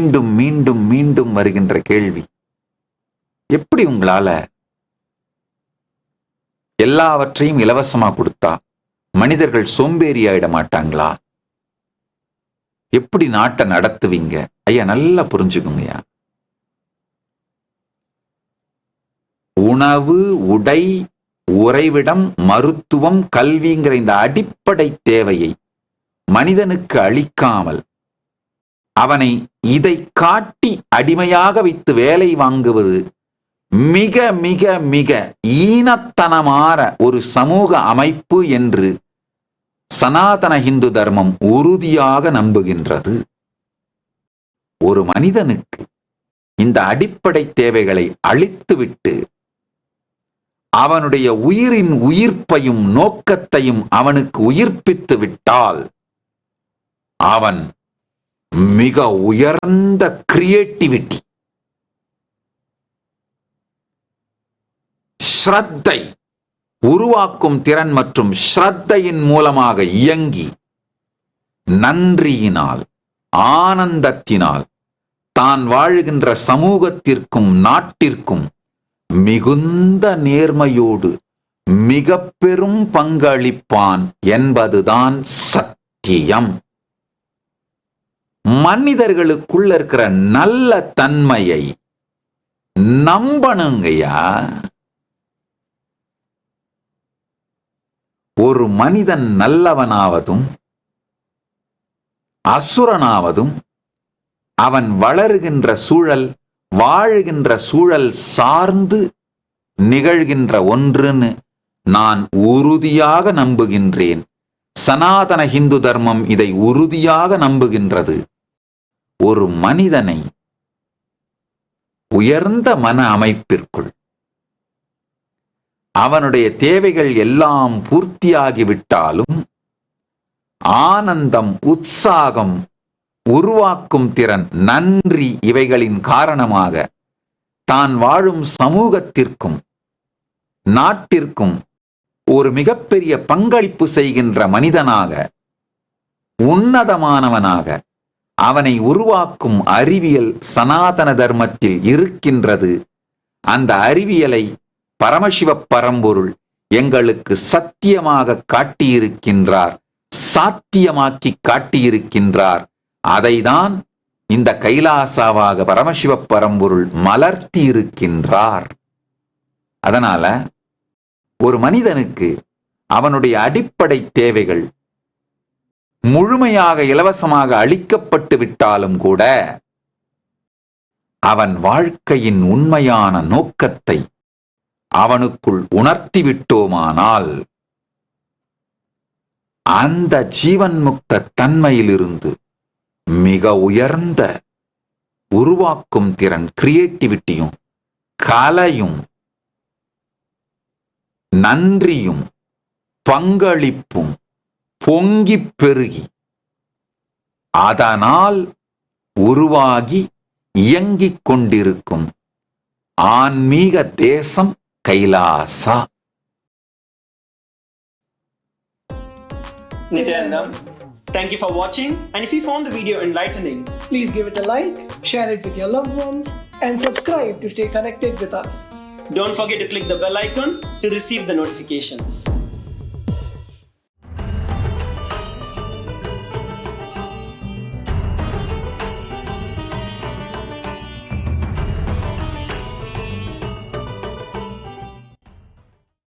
மீண்டும் மீண்டும் மீண்டும் வருகின்ற கேள்வி, எப்படி உங்களால எல்லாவற்றையும் இலவசமா கொடுத்தா மனிதர்கள் சோம்பேறி ஆயிட மாட்டாங்களா? எப்படி நாட்டை நடத்துவீங்க? ஐயா நல்லா புரிஞ்சுக்குங்கய்யா. உணவு, உடை, உறைவிடம், மருத்துவம், கல்விங்கிற இந்த அடிப்படை தேவையை மனிதனுக்கு அளிக்காமல் அவனை இதை காட்டி அடிமையாக வைத்து வேலை வாங்குவது மிக மிக மிக ஈனத்தனமான ஒரு சமூக அமைப்பு என்று சனாதன இந்து தர்மம் உறுதியாக நம்புகின்றது. ஒரு மனிதனுக்கு இந்த அடிப்படை தேவைகளை அளித்துவிட்டு அவனுடைய உயிரின் உயிர்ப்பையும் நோக்கத்தையும் அவனுக்கு உயிர்ப்பித்து விட்டால் அவன் மிக உயர்ந்த கிரியேட்டிவிட்டி, ஸ்ரத்தை, உருவாக்கும் திறன் மற்றும் ஸ்ரத்தையின் மூலமாக இயங்கி நன்றியினால், ஆனந்தத்தினால் தான் வாழுகின்ற சமூகத்திற்கும் நாட்டிற்கும் மிகுந்த நேர்மையோடு மிக பெரும் பங்களிப்பான் என்பதுதான் சத்தியம். மனிதர்களுக்குள்ள இருக்கிற நல்ல தன்மையை நம்பணுங்கய்யா. ஒரு மனிதன் நல்லவனாவதும் அசுரனாவதும் அவன் வளருகின்ற சூழல், வாழுகின்ற சூழல் சார்ந்து நிகழ்கின்ற ஒன்றுன்னு நான் உறுதியாக நம்புகின்றேன். சனாதன இந்து தர்மம் இதை உறுதியாக நம்புகின்றது. ஒரு மனிதனை உயர்ந்த மன அமைப்பிற்குள் அவனுடைய தேவைகள் எல்லாம் பூர்த்தியாகிவிட்டாலும் ஆனந்தம், உற்சாகம், உருவாக்கும் திறன், நன்றி இவைகளின் காரணமாக தான் வாழும் சமூகத்திற்கும் நாட்டிற்கும் ஒரு மிகப்பெரிய பங்களிப்பு செய்கின்ற மனிதனாக, உன்னதமானவனாக அவனை உருவாக்கும் அறிவியல் சனாதன தர்மத்தில் இருக்கின்றது. அந்த அறிவியலை பரமசிவ பரம்பொருள் எங்களுக்கு சத்தியமாக காட்டியிருக்கின்றார், சாத்தியமாக்கி காட்டியிருக்கின்றார். அதைதான் இந்த கைலாசாவாக பரமசிவ பரம்பொருள் மலர்த்தி இருக்கின்றார். அதனால ஒரு மனிதனுக்கு அவனுடைய அடிப்படை தேவைகள் முழுமையாக இலவசமாக அளிக்கப்பட்டு விட்டாலும் கூட அவன் வாழ்க்கையின் உண்மையான நோக்கத்தை அவனுக்குள் உணர்த்திவிட்டோமானால் அந்த ஜீவன் முக்த தன்மையிலிருந்து மிக உயர்ந்த உருவாக்கும் திறன், கிரியேட்டிவிட்டியும், கலையும், நன்றியும், பங்களிப்பும் பொங்கி பெருகி அதனால் உருவாகி இயங்கிக் கொண்டிருக்கும் ஆன்மீக தேசம் Kailasa. Nityanandam, thank you for watching, and if you found the video enlightening, please give it a like, share it with your loved ones, and subscribe to stay connected with us. Don't forget to click the bell icon to receive the notifications.